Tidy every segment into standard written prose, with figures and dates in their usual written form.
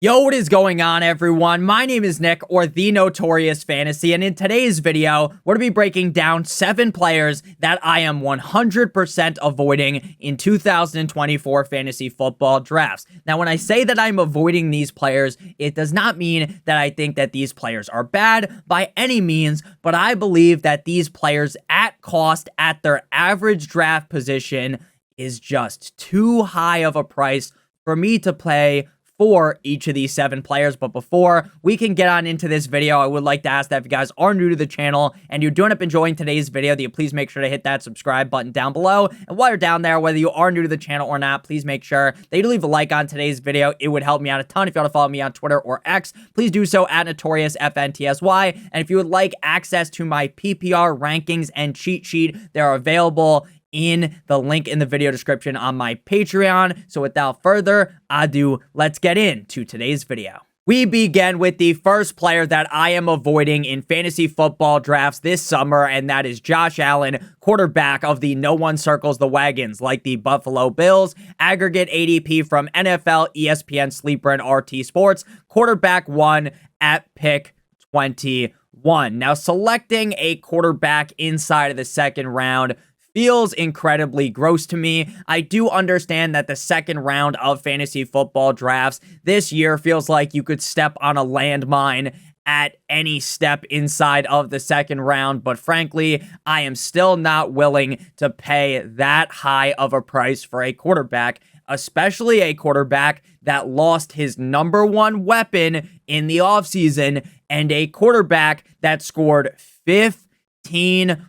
Yo, what is going on, everyone? My name is Nick, or the Notorious Fantasy, and in today's video, we're going to be breaking down 7 players that I am 100% avoiding in 2024 fantasy football drafts. Now, when I say that I'm avoiding these players, it does not mean that I think that these players are bad by any means, but I believe that these players at cost, at their average draft position, is just too high of a price for me to pay for each of these 7 players. But before we can get on into this video, I would like to ask that if you guys are new to the channel and you do end up enjoying today's video, that you please make sure to hit that subscribe button down below. And while you're down there, whether you are new to the channel or not, please make sure that you leave a like on today's video. It would help me out a ton. If you want to follow me on Twitter or X, please do so at NotoriousFantasy. And if you would like access to my PPR rankings and cheat sheet, they're available in the link in the video description on my Patreon. So without further ado, let's get into today's video. We begin with the first player that I am avoiding in fantasy football drafts this summer, and that is Josh Allen, quarterback of the No One Circles the Wagons, like the Buffalo Bills. Aggregate ADP from NFL, ESPN, Sleeper, and RT Sports. Quarterback 1 at pick 21. Now, selecting a quarterback inside of the second round feels incredibly gross to me. I do understand that the second round of fantasy football drafts this year feels like you could step on a landmine at any step inside of the second round, but frankly, I am still not willing to pay that high of a price for a quarterback, especially a quarterback that lost his number one weapon in the offseason, and a quarterback that scored 15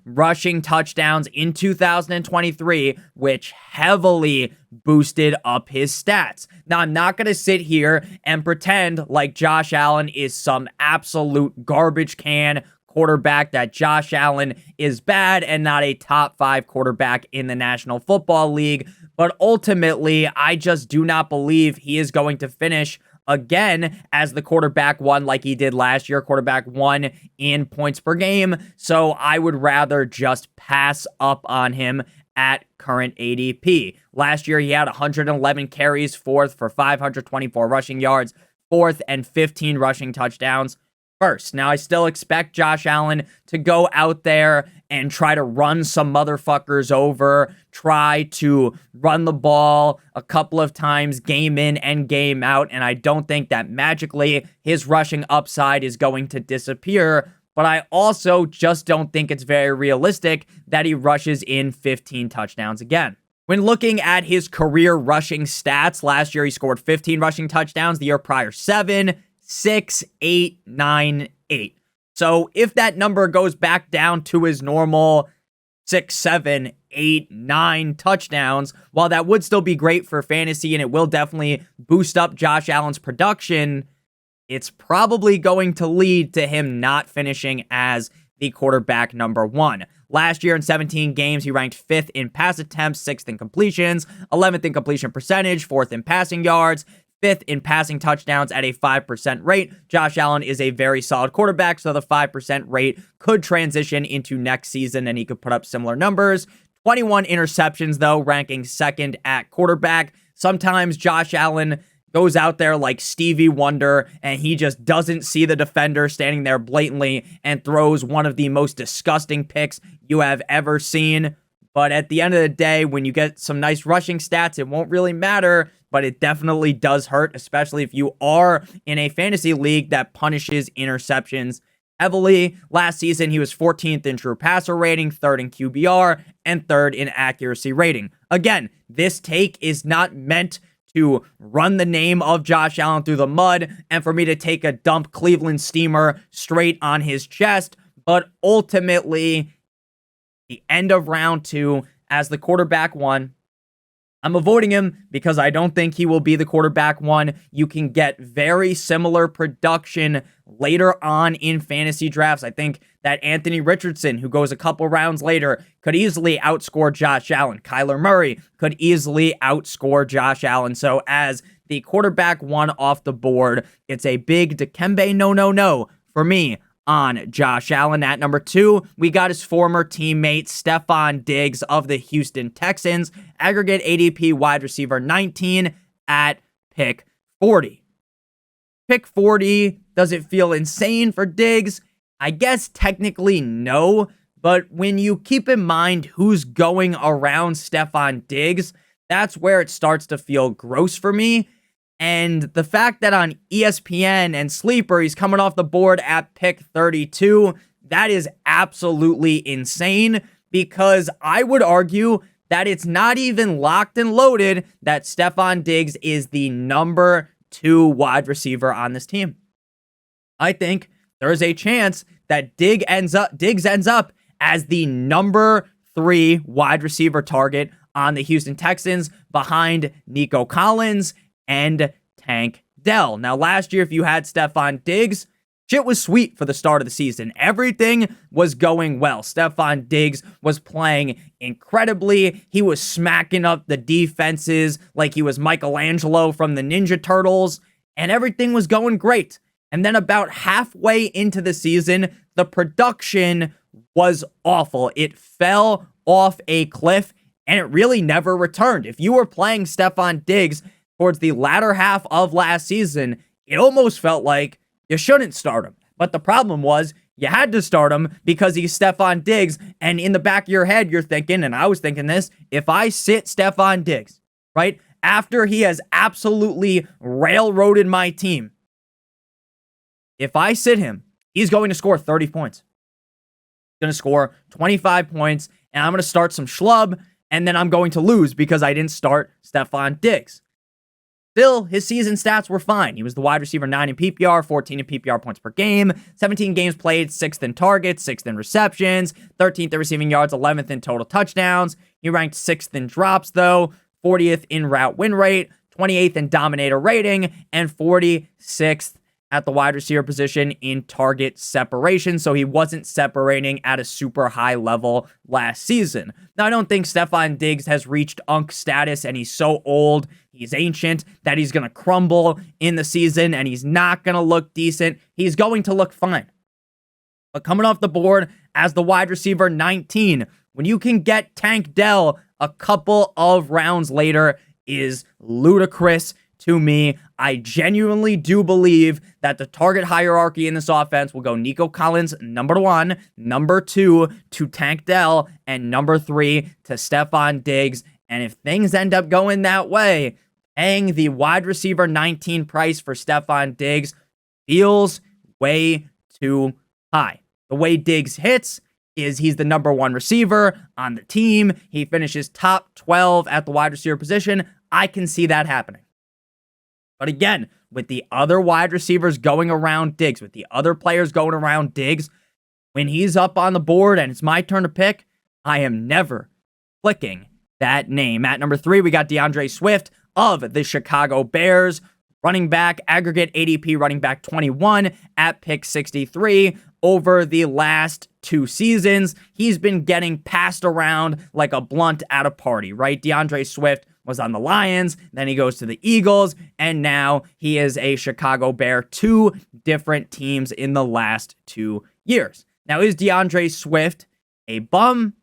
rushing touchdowns in 2023, which heavily boosted up his stats. Now, I'm not going to sit here and pretend like Josh Allen is some absolute garbage can quarterback, that Josh Allen is bad and not a top 5 quarterback in the National Football League. But ultimately, I just do not believe he is going to finish again as the quarterback 1 like he did last year, quarterback 1 in points per game. So I would rather just pass up on him at current ADP. Last year, he had 111 carries, 4th for 524 rushing yards, 4th and 15 rushing touchdowns. First. Now, I still expect Josh Allen to go out there and try to run some motherfuckers over, try to run the ball a couple of times, game in and game out, and I don't think that magically his rushing upside is going to disappear, but I also just don't think it's very realistic that he rushes in 15 touchdowns again. When looking at his career rushing stats, last year he scored 15 rushing touchdowns, the year prior 7, 6, 8, 9, 8. So if that number goes back down to his normal 6, 7, 8, 9 touchdowns, while that would still be great for fantasy and it will definitely boost up Josh Allen's production, it's probably going to lead to him not finishing as the quarterback number 1. Last year in 17 games, he ranked 5th in pass attempts, 6th in completions, 11th in completion percentage, 4th in passing yards, 5th in passing touchdowns at a 5% rate. Josh Allen is a very solid quarterback, so the 5% rate could transition into next season and he could put up similar numbers. 21 interceptions, though, ranking 2nd at quarterback. Sometimes Josh Allen goes out there like Stevie Wonder and he just doesn't see the defender standing there blatantly and throws one of the most disgusting picks you have ever seen. But at the end of the day, when you get some nice rushing stats, it won't really matter, but it definitely does hurt, especially if you are in a fantasy league that punishes interceptions heavily. Last season, he was 14th in true passer rating, 3rd in QBR, and 3rd in accuracy rating. Again, this take is not meant to run the name of Josh Allen through the mud and for me to take a dump Cleveland steamer straight on his chest, but ultimately, the end of round 2 as the quarterback 1. I'm avoiding him because I don't think he will be the quarterback 1. You can get very similar production later on in fantasy drafts. I think that Anthony Richardson, who goes a couple rounds later, could easily outscore Josh Allen. Kyler Murray could easily outscore Josh Allen. So as the quarterback 1 off the board, it's a big Dikembe no for me on Josh Allen. At number 2, we got his former teammate Stefon Diggs of the Houston Texans. Aggregate ADP wide receiver 19 at pick 40. Pick 40, does it feel insane for Diggs? I guess technically no, but when you keep in mind who's going around Stefon Diggs, that's where it starts to feel gross for me. And the fact that on ESPN and Sleeper, he's coming off the board at pick 32, that is absolutely insane, because I would argue that it's not even locked and loaded that Stefon Diggs is the number 2 wide receiver on this team. I think there's a chance that Diggs ends up as the number 3 wide receiver target on the Houston Texans, behind Nico Collins and Tank Dell. Now, last year, if you had Stefon Diggs, shit was sweet for the start of the season. Everything was going well. Stefon Diggs was playing incredibly. He was smacking up the defenses like he was Michelangelo from the Ninja Turtles, and everything was going great. And then about halfway into the season, the production was awful. It fell off a cliff, and it really never returned. If you were playing Stefon Diggs towards the latter half of last season, it almost felt like you shouldn't start him. But the problem was, you had to start him because he's Stefon Diggs, and in the back of your head, you're thinking, and I was thinking this, if I sit Stefon Diggs, right, after he has absolutely railroaded my team, if I sit him, he's going to score 30 points. He's going to score 25 points, and I'm going to start some schlub, and then I'm going to lose because I didn't start Stefon Diggs. Still, his season stats were fine. He was the wide receiver 9 in PPR, 14 in PPR points per game, 17 games played, 6th in targets, 6th in receptions, 13th in receiving yards, 11th in total touchdowns. He ranked 6th in drops, though, 40th in route win rate, 28th in dominator rating, and 46th at the wide receiver position in target separation, so he wasn't separating at a super high level last season. Now, I don't think Stefon Diggs has reached Unk status, and he's so old, he's ancient, that he's going to crumble in the season, and he's not going to look decent. He's going to look fine. But coming off the board as the wide receiver 19, when you can get Tank Dell a couple of rounds later, is ludicrous to me. I genuinely do believe that the target hierarchy in this offense will go Nico Collins, number 1, number 2 to Tank Dell, and number 3 to Stefon Diggs. And if things end up going that way, paying the wide receiver 19 price for Stefon Diggs feels way too high. The way Diggs hits is he's the number 1 receiver on the team. He finishes top 12 at the wide receiver position. I can see that happening. But again, with the other wide receivers going around Diggs, with the other players going around Diggs, when he's up on the board and it's my turn to pick, I am never clicking that name. At number 3, we got DeAndre Swift of the Chicago Bears. Running back, aggregate ADP running back 21 at pick 63. Over the last 2 seasons, he's been getting passed around like a blunt at a party, right? DeAndre Swift was on the Lions, then he goes to the Eagles, and now he is a Chicago Bear. 2 different teams in the last 2 years. Now, is DeAndre Swift a bum?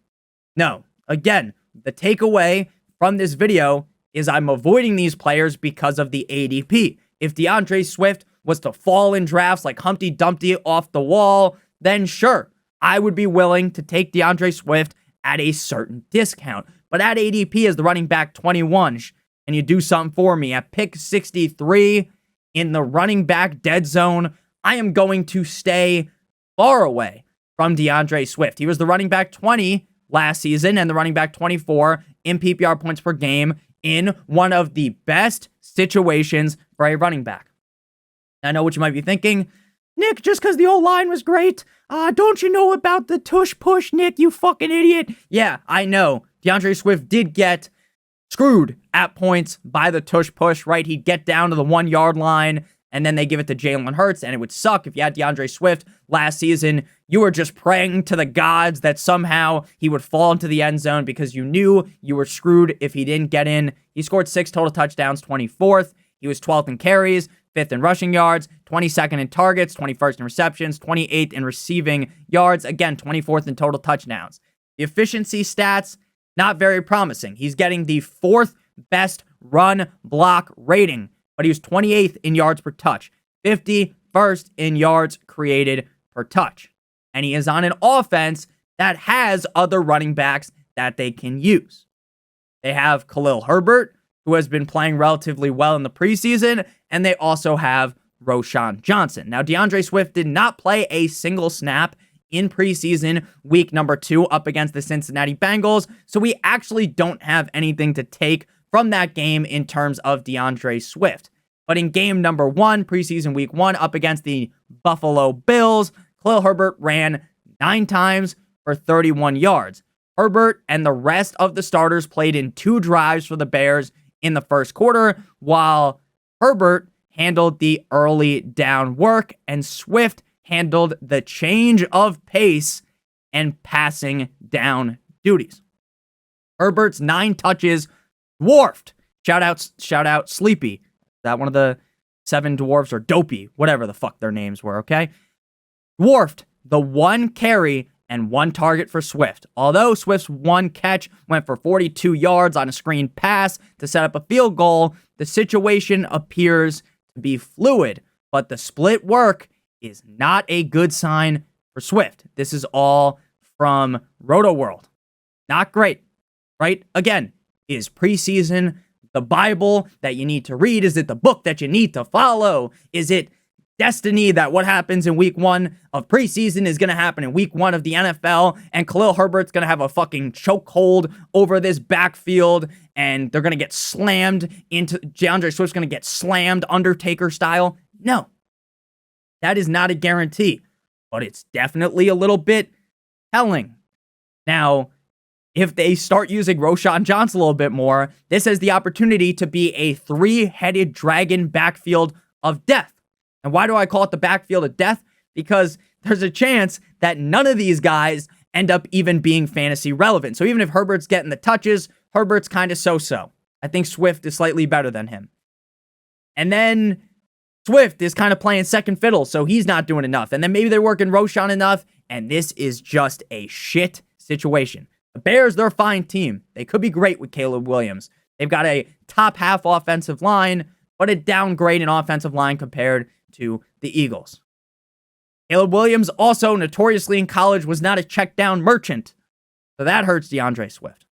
No. Again, the takeaway from this video is I'm avoiding these players because of the ADP. If DeAndre Swift was to fall in drafts like Humpty Dumpty off the wall, then sure, I would be willing to take DeAndre Swift at a certain discount. But at ADP as the running back 21, and you do something for me, at pick 63 in the running back dead zone, I am going to stay far away from DeAndre Swift. He was the running back 20 last season and the running back 24 in PPR points per game in one of the best situations for a running back. I know what you might be thinking. Nick, just because the O-line was great, don't you know about the tush push, Nick, you fucking idiot? Yeah, I know. DeAndre Swift did get screwed at points by the tush push, right? He'd get down to the 1-yard line, and then they give it to Jalen Hurts, and it would suck if you had DeAndre Swift last season. You were just praying to the gods that somehow he would fall into the end zone because you knew you were screwed if he didn't get in. He scored 6 total touchdowns, 24th. He was 12th in carries, 5th in rushing yards, 22nd in targets, 21st in receptions, 28th in receiving yards. Again, 24th in total touchdowns. The efficiency stats, not very promising. He's getting the 4th best run block rating, but he was 28th in yards per touch, 51st in yards created per touch. And he is on an offense that has other running backs that they can use. They have Khalil Herbert, who has been playing relatively well in the preseason, and they also have Roschon Johnson. Now, DeAndre Swift did not play a single snap in preseason week number 2 up against the Cincinnati Bengals, so we actually don't have anything to take from that game in terms of DeAndre Swift. But in game number 1, preseason week 1, up against the Buffalo Bills, Khalil Herbert ran 9 times for 31 yards. Herbert and the rest of the starters played in 2 drives for the Bears in the first quarter, while Herbert handled the early down work and Swift handled the change of pace and passing down duties. Herbert's 9 touches dwarfed. Shout out Sleepy. Is that one of the 7 dwarves, or Dopey, whatever the fuck their names were, okay? Dwarfed the 1 carry and 1 target for Swift. Although Swift's 1 catch went for 42 yards on a screen pass to set up a field goal, the situation appears to be fluid, but the split work is not a good sign for Swift. This is all from RotoWorld. Not great, right? Again, is preseason the Bible that you need to read? Is it the book that you need to follow? Is it destiny that what happens in week 1 of preseason is going to happen in week 1 of the NFL, and Khalil Herbert's going to have a fucking chokehold over this backfield, and they're going to get slammed into, DeAndre Swift's going to get slammed Undertaker style? No. That is not a guarantee, but it's definitely a little bit telling. Now, if they start using Roschon Johnson a little bit more, this has the opportunity to be a 3-headed dragon backfield of death. And why do I call it the backfield of death? Because there's a chance that none of these guys end up even being fantasy relevant. So even if Herbert's getting the touches, Herbert's kind of so-so. I think Swift is slightly better than him. And then Swift is kind of playing second fiddle, so he's not doing enough. And then maybe they're working Roschon enough, and this is just a shit situation. The Bears, they're a fine team. They could be great with Caleb Williams. They've got a top half offensive line, but a downgrade in offensive line compared to the Eagles. Caleb Williams also notoriously in college was not a check down merchant. So that hurts DeAndre Swift.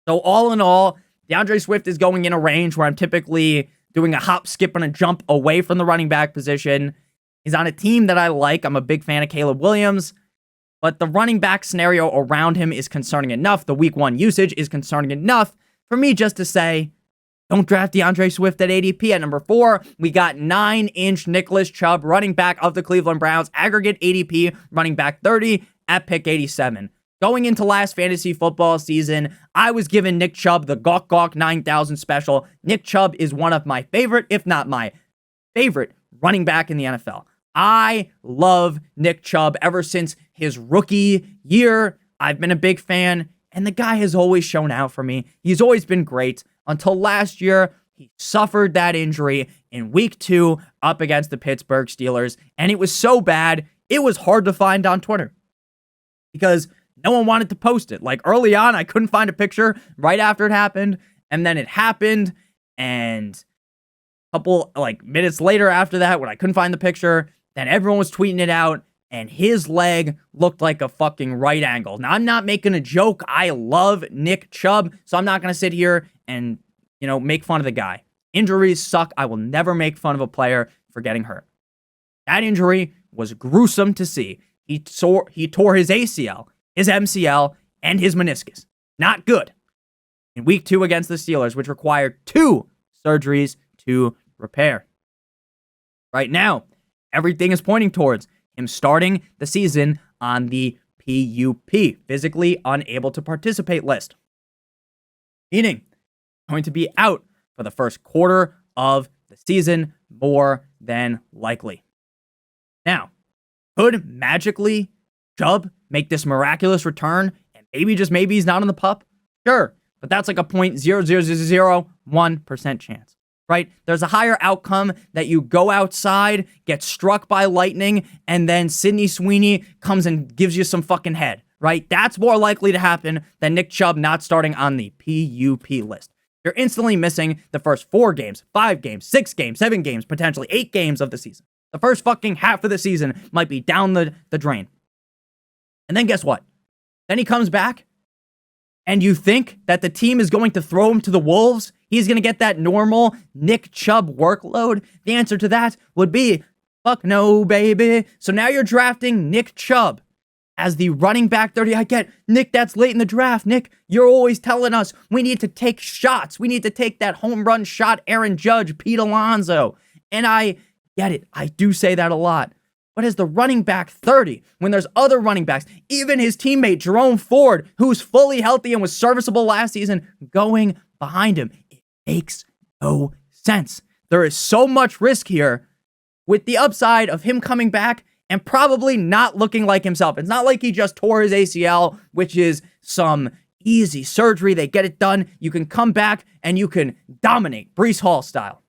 So all in all, DeAndre Swift is going in a range where I'm typically doing a hop, skip, and a jump away from the running back position. He's on a team that I like. I'm a big fan of Caleb Williams. But the running back scenario around him is concerning enough. The week 1 usage is concerning enough for me just to say, don't draft DeAndre Swift at ADP. At number 4, we got 9-inch Nicholas Chubb, running back of the Cleveland Browns, aggregate ADP, running back 30 at pick 87. Going into last fantasy football season, I was giving Nick Chubb the Gawk Gawk 9000 special. Nick Chubb is one of my favorite, if not my favorite, running back in the NFL. I love Nick Chubb ever since his rookie year. I've been a big fan, and the guy has always shown out for me. He's always been great. Until last year, he suffered that injury in week 2 up against the Pittsburgh Steelers. And it was so bad, it was hard to find on Twitter because no one wanted to post it. Like early on, I couldn't find a picture right after it happened. And then it happened. And a couple minutes later after that, when I couldn't find the picture, then everyone was tweeting it out. And his leg looked like a fucking right angle. Now, I'm not making a joke. I love Nick Chubb, so I'm not going to sit here and, make fun of the guy. Injuries suck. I will never make fun of a player for getting hurt. That injury was gruesome to see. He tore his ACL, his MCL, and his meniscus. Not good. In week 2 against the Steelers, which required 2 surgeries to repair. Right now, everything is pointing towards him starting the season on the PUP, physically unable to participate list. Meaning, going to be out for the first quarter of the season, more than likely. Now, could magically Chubb make this miraculous return and maybe he's not on the pup? Sure, but that's like a 0.00001% chance. Right? There's a higher outcome that you go outside, get struck by lightning, and then Sidney Sweeney comes and gives you some fucking head. Right? That's more likely to happen than Nick Chubb not starting on the PUP list. You're instantly missing the first 4 games, 5 games, 6 games, 7 games, potentially 8 games of the season. The first fucking half of the season might be down the drain. And then guess what? Then he comes back, and you think that the team is going to throw him to the wolves? He's going to get that normal Nick Chubb workload? The answer to that would be, fuck no, baby. So now you're drafting Nick Chubb as the running back 30. I get, Nick, that's late in the draft. Nick, you're always telling us we need to take shots. We need to take that home run shot, Aaron Judge, Pete Alonso. And I get it. I do say that a lot. But as the running back 30, when there's other running backs, even his teammate Jerome Ford, who's fully healthy and was serviceable last season, going behind him, it makes no sense. There is so much risk here with the upside of him coming back and probably not looking like himself. It's not like he just tore his ACL, which is some easy surgery. They get it done. You can come back and you can dominate Breece Hall style.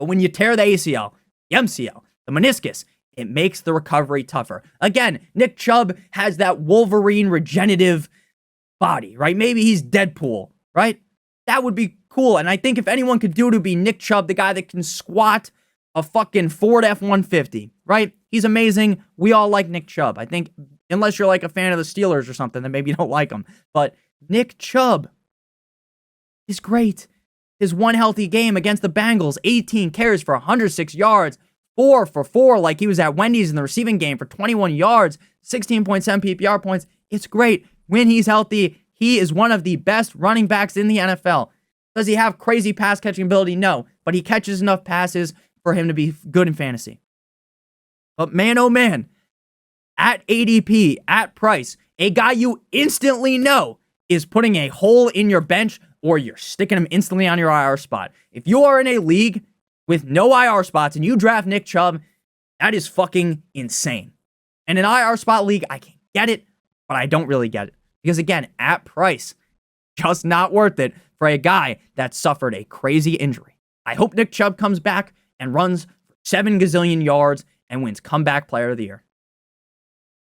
But when you tear the ACL, the MCL, the meniscus, it makes the recovery tougher. Again, Nick Chubb has that Wolverine regenerative body, right? Maybe he's Deadpool, right? That would be cool. And I think if anyone could do it, it would be Nick Chubb, the guy that can squat a fucking Ford F-150, right? He's amazing. We all like Nick Chubb. I think unless you're like a fan of the Steelers or something, then maybe you don't like him. But Nick Chubb is great. His one healthy game against the Bengals, 18 carries for 106 yards, 4 for 4 like he was at Wendy's in the receiving game for 21 yards, 16.7 PPR points. It's great. When he's healthy, he is one of the best running backs in the NFL. Does he have crazy pass catching ability? No, but he catches enough passes for him to be good in fantasy. But man, oh man, at ADP, at price, a guy you instantly know is putting a hole in your bench or you're sticking him instantly on your IR spot. If you are in a league with no IR spots and you draft Nick Chubb, that is fucking insane. And an IR spot league, I can get it, but I don't really get it. Because again, at price, just not worth it for a guy that suffered a crazy injury. I hope Nick Chubb comes back and runs 7 gazillion yards and wins Comeback Player of the Year.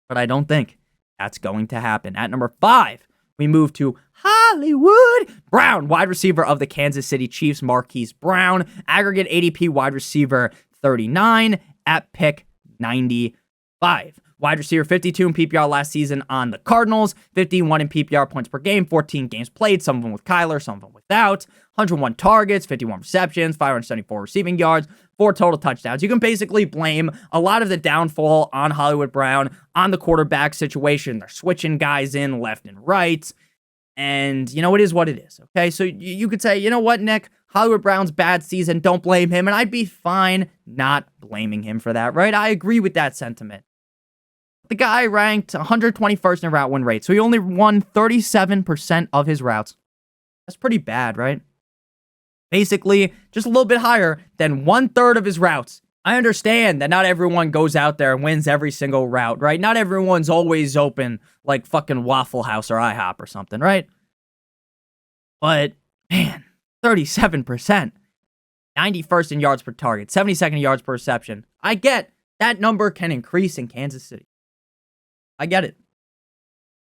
But I don't think that's going to happen. At number 5, we move to Hollywood Brown, wide receiver of the Kansas City Chiefs, Marquise Brown, aggregate ADP wide receiver 39 at pick 95. Wide receiver 52 in PPR last season on the Cardinals, 51 in PPR points per game, 14 games played, some of them with Kyler, some of them without, 101 targets, 51 receptions, 574 receiving yards, 4 total touchdowns. You can basically blame a lot of the downfall on Hollywood Brown, on the quarterback situation. They're switching guys in left and right. And, you know, it is what it is, okay? So you could say, you know what, Nick? Hollywood Brown's bad season, don't blame him. And I'd be fine not blaming him for that, right? I agree with that sentiment. The guy ranked 121st in route win rate, so he only won 37% of his routes. That's pretty bad, right? Basically, just a little bit higher than 1/3 of his routes. I understand that not everyone goes out there and wins every single route, right? Not everyone's always open like fucking Waffle House or IHOP or something, right? But, man, 37%. 91st in yards per target, 72nd in yards per reception. I get that number can increase in Kansas City. I get it.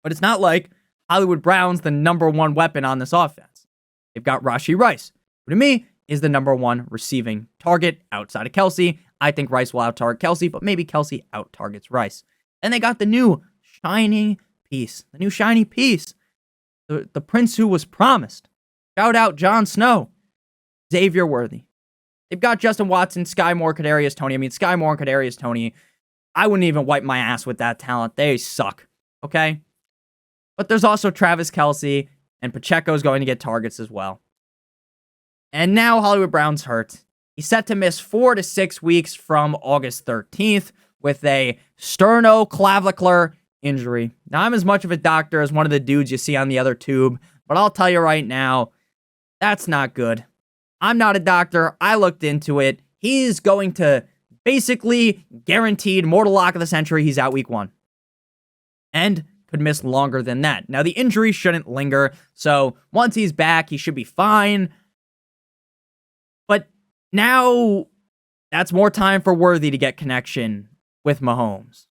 But it's not like Hollywood Brown's the number 1 weapon on this offense. They've got Rashee Rice, who to me is the number 1 receiving target outside of Kelsey. I think Rice will out-target Kelsey, but maybe Kelsey out-targets Rice. Then they got the new shiny piece. The new shiny piece. The prince who was promised. Shout out Jon Snow. Xavier Worthy. They've got Justin Watson, Sky Moore, Kadarius Toney. I mean, Sky Moore and Kadarius Toney, I wouldn't even wipe my ass with that talent. They suck, okay? But there's also Travis Kelce, and Pacheco's going to get targets as well. And now Hollywood Brown's hurt. He's set to miss 4 to 6 weeks from August 13th with a sternoclavicular injury. Now, I'm as much of a doctor as one of the dudes you see on the other tube, but I'll tell you right now, that's not good. I'm not a doctor. I looked into it. He's going to basically guaranteed mortal lock of the century. He's out week 1. And could miss longer than that. Now, the injury shouldn't linger, so once he's back, he should be fine. But now, that's more time for Worthy to get connection with Mahomes.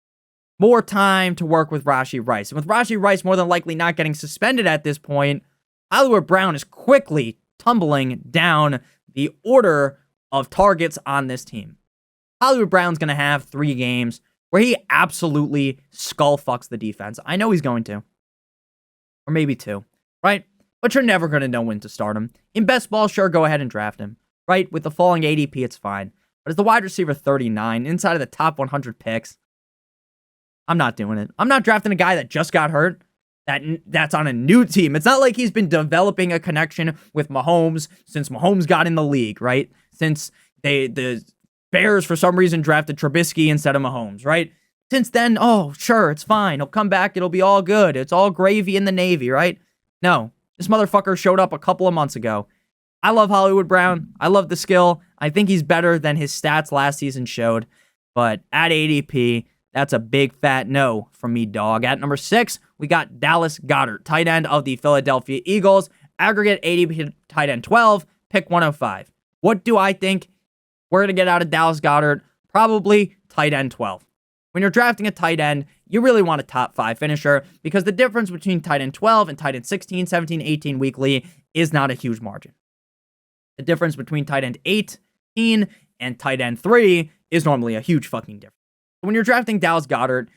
More time to work with Rashee Rice. And with Rashee Rice more than likely not getting suspended at this point, Hollywood Brown is quickly tumbling down the order of targets on this team. Hollywood Brown's going to have 3 games where he absolutely skull fucks the defense. I know he's going to. Or maybe 2, right? But you're never going to know when to start him. In best ball, sure, go ahead and draft him, right? With the falling ADP, it's fine. But as the wide receiver 39, inside of the top 100 picks, I'm not doing it. I'm not drafting a guy that just got hurt, that's on a new team. It's not like he's been developing a connection with Mahomes since Mahomes got in the league, right? Since the Bears, for some reason, drafted Trubisky instead of Mahomes, right? Since then, oh, sure, it's fine. He'll come back. It'll be all good. It's all gravy in the Navy, right? No, this motherfucker showed up a couple of months ago. I love Hollywood Brown. I love the skill. I think he's better than his stats last season showed. But at ADP, that's a big fat no from me, dog. At number 6, we got Dallas Goedert, tight end of the Philadelphia Eagles. Aggregate ADP tight end 12, pick 105. What do I think we're going to get out of Dallas Goedert? Probably tight end 12. When you're drafting a tight end, you really want a top 5 finisher because the difference between tight end 12 and tight end 16, 17, 18 weekly is not a huge margin. The difference between tight end 18 and tight end 3 is normally a huge fucking difference. When you're drafting Dallas Goedert,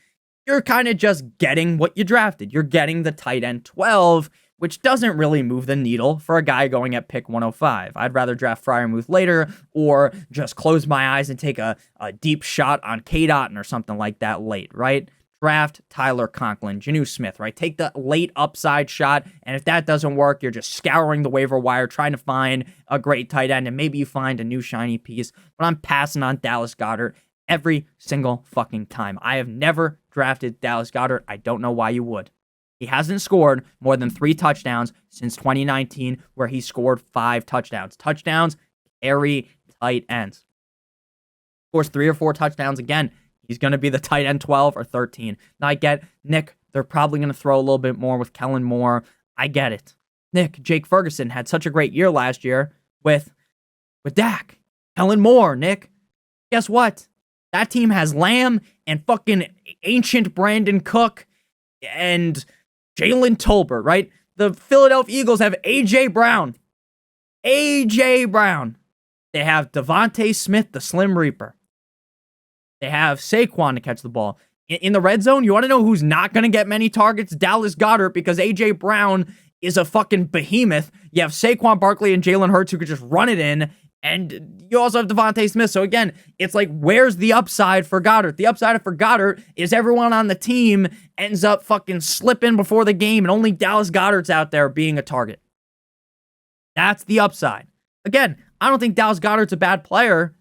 you're kind of just getting what you drafted. You're getting the tight end 12, which doesn't really move the needle for a guy going at pick 105. I'd rather draft Freiermuth later or just close my eyes and take a deep shot on K-Dotton or something like that late, right? Draft Tyler Conklin, Jonnu Smith, right? Take the late upside shot, and if that doesn't work, you're just scouring the waiver wire, trying to find a great tight end, and maybe you find a new shiny piece, but I'm passing on Dallas Goedert every single fucking time. I have never drafted Dallas Goedert. I don't know why you would. He hasn't scored more than 3 touchdowns since 2019, where he scored 5 touchdowns. Touchdowns carry tight ends. Of course, 3 or 4 touchdowns again. He's going to be the tight end 12 or 13. Now, I get, Nick, they're probably going to throw a little bit more with Kellen Moore. I get it. Nick, Jake Ferguson had such a great year last year with Dak. Kellen Moore, Nick. Guess what? That team has Lamb and fucking ancient Brandon Cook and Jalen Tolbert, right? The Philadelphia Eagles have A.J. Brown. A.J. Brown. They have Devontae Smith, the Slim Reaper. They have Saquon to catch the ball. In the red zone, you want to know who's not going to get many targets? Dallas Goedert, because A.J. Brown is a fucking behemoth. You have Saquon Barkley and Jalen Hurts who could just run it in. And you also have Devontae Smith. So again, it's like, where's the upside for Goedert? The upside for Goedert is everyone on the team ends up fucking slipping before the game and only Dallas Goedert's out there being a target. That's the upside. Again, I don't think Dallas Goedert's a bad player,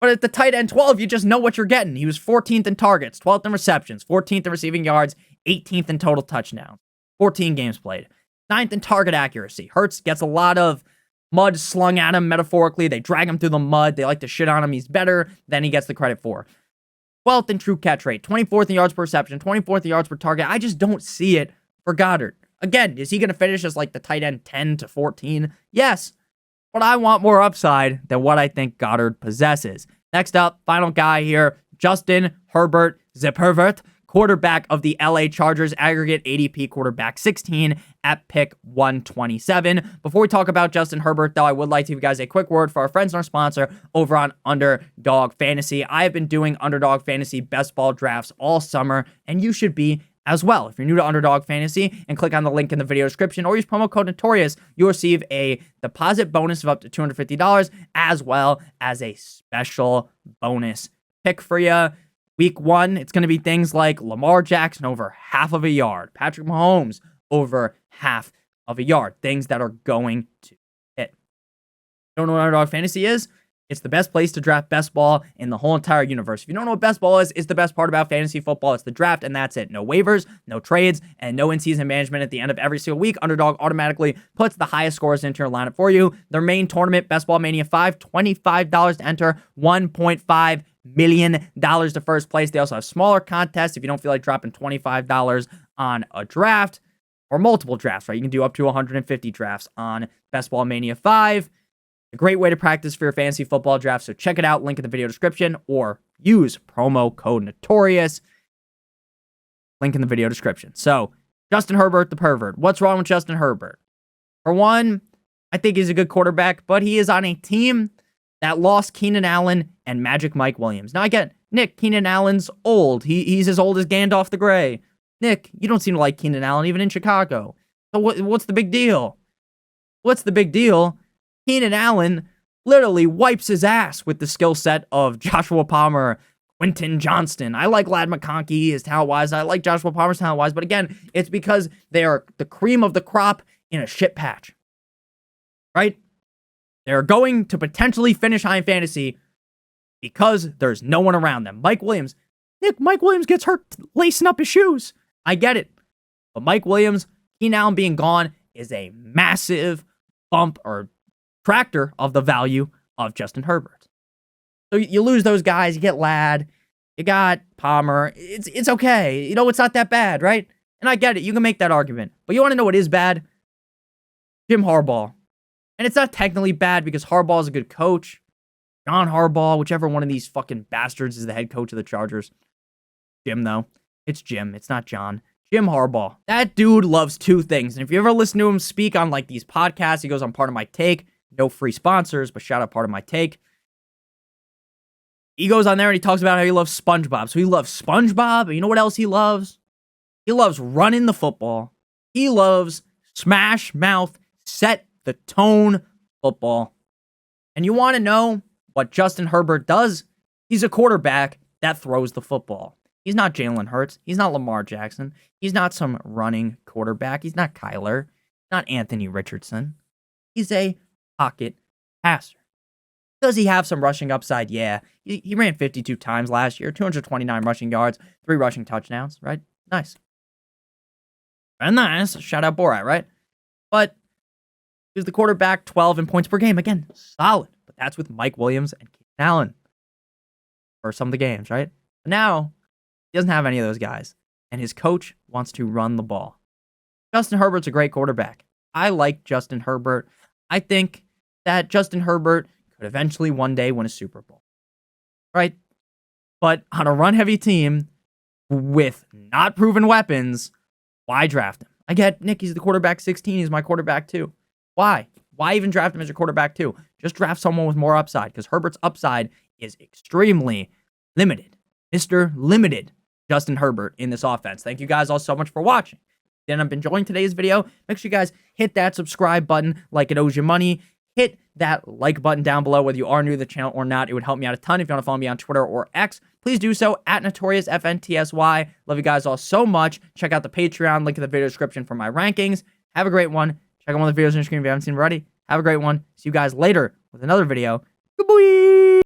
but at the tight end 12, you just know what you're getting. He was 14th in targets, 12th in receptions, 14th in receiving yards, 18th in total touchdowns, 14 games played, 9th in target accuracy. Hurts gets a lot of mud slung at him metaphorically. They drag him through the mud. They like to shit on him. He's better than he gets the credit for. 12th in true catch rate, 24th in yards per reception, 24th in yards per target. I just don't see it for Goedert. Again, is he going to finish as like the tight end 10 to 14? Yes, but I want more upside than what I think Goedert possesses. Next up, final guy here, Justin Herbert, Herbert, quarterback of the LA Chargers, aggregate ADP quarterback 16 at pick 127. Before we talk about Justin Herbert, though, I would like to give you guys a quick word for our friends and our sponsor over on Underdog Fantasy. I have been doing Underdog Fantasy best ball drafts all summer, and you should be as well. If you're new to Underdog Fantasy and click on the link in the video description or use promo code Notorious, you'll receive a deposit bonus of up to $250 as well as a special bonus pick for you. Week 1, it's going to be things like Lamar Jackson over half of a yard, Patrick Mahomes over half of a yard, things that are going to hit. Don't know what Underdog Fantasy is? It's the best place to draft best ball in the whole entire universe. If you don't know what best ball is, it's the best part about fantasy football. It's the draft, and that's it. No waivers, no trades, and no in-season management at the end of every single week. Underdog automatically puts the highest scores into your lineup for you. Their main tournament, Best Ball Mania 5, $25 to enter, $1.5 million to first place. They also have smaller contests if you don't feel like dropping $25 on a draft or multiple drafts, right? You can do up to 150 drafts on Best Ball Mania 5. A great way to practice for your fantasy football draft, so check it out, link in the video description, or use promo code Notorious, link in the video description. So, Justin Herbert, the pervert. What's wrong with Justin Herbert? For one, I think he's a good quarterback, but he is on a team that lost Keenan Allen and Magic Mike Williams. Now, I get, Nick, Keenan Allen's old. He's as old as Gandalf the Grey. Nick, you don't seem to like Keenan Allen, even in Chicago. So what's the big deal? What's the big deal? Keenan Allen literally wipes his ass with the skill set of Joshua Palmer, Quentin Johnston. I like Ladd McConkey, his talent-wise. I like Joshua Palmer's talent-wise. But again, it's because they are the cream of the crop in a shit patch. Right? They're going to potentially finish high in fantasy because there's no one around them. Mike Williams. Nick, Mike Williams gets hurt lacing up his shoes. I get it. But Mike Williams, Keenan Allen being gone is a massive bump or tractor of the value of Justin Herbert. So you lose those guys, you get Ladd, you got Palmer. It's okay. You know, it's not that bad, right? And I get it. You can make that argument. But you want to know what is bad? Jim Harbaugh. And it's not technically bad because Harbaugh is a good coach. John Harbaugh, whichever one of these fucking bastards is the head coach of the Chargers. Jim, though. It's Jim. It's not John. Jim Harbaugh. That dude loves two things. And if you ever listen to him speak on like these podcasts, he goes on Part of My Take. No free sponsors, but shout out Part of My Take. He goes on there and he talks about how he loves SpongeBob. So he loves SpongeBob. And you know what else he loves? He loves running the football. He loves smash mouth, set the tone football. And you want to know what Justin Herbert does? He's a quarterback that throws the football. He's not Jalen Hurts. He's not Lamar Jackson. He's not some running quarterback. He's not Kyler. Not Anthony Richardson. He's a pocket passer. Does he have some rushing upside? Yeah. He ran 52 times last year, 229 rushing yards, 3 rushing touchdowns, right? Nice. And nice. Shout out Borat, right? But he was the quarterback, 12 in points per game. Again, solid. But that's with Mike Williams and Keenan Allen for some of the games, right? But now, he doesn't have any of those guys. And his coach wants to run the ball. Justin Herbert's a great quarterback. I like Justin Herbert. I think that Justin Herbert could eventually one day win a Super Bowl. Right? But on a run-heavy team with not proven weapons, why draft him? I get Nick, he's the quarterback 16. He's my quarterback too. Why? Why even draft him as your quarterback too? Just draft someone with more upside because Herbert's upside is extremely limited. Mr. Limited Justin Herbert in this offense. Thank you guys all so much for watching. If you ended up enjoying today's video, make sure you guys hit that subscribe button like it owes you money. Hit that like button down below whether you are new to the channel or not. It would help me out a ton. If you want to follow me on Twitter or X, please do so at NotoriousFantasy. Love you guys all so much. Check out the Patreon, link in the video description for my rankings. Have a great one. Check out one of the videos on your screen if you haven't seen already. Have a great one. See you guys later with another video. Goodbye.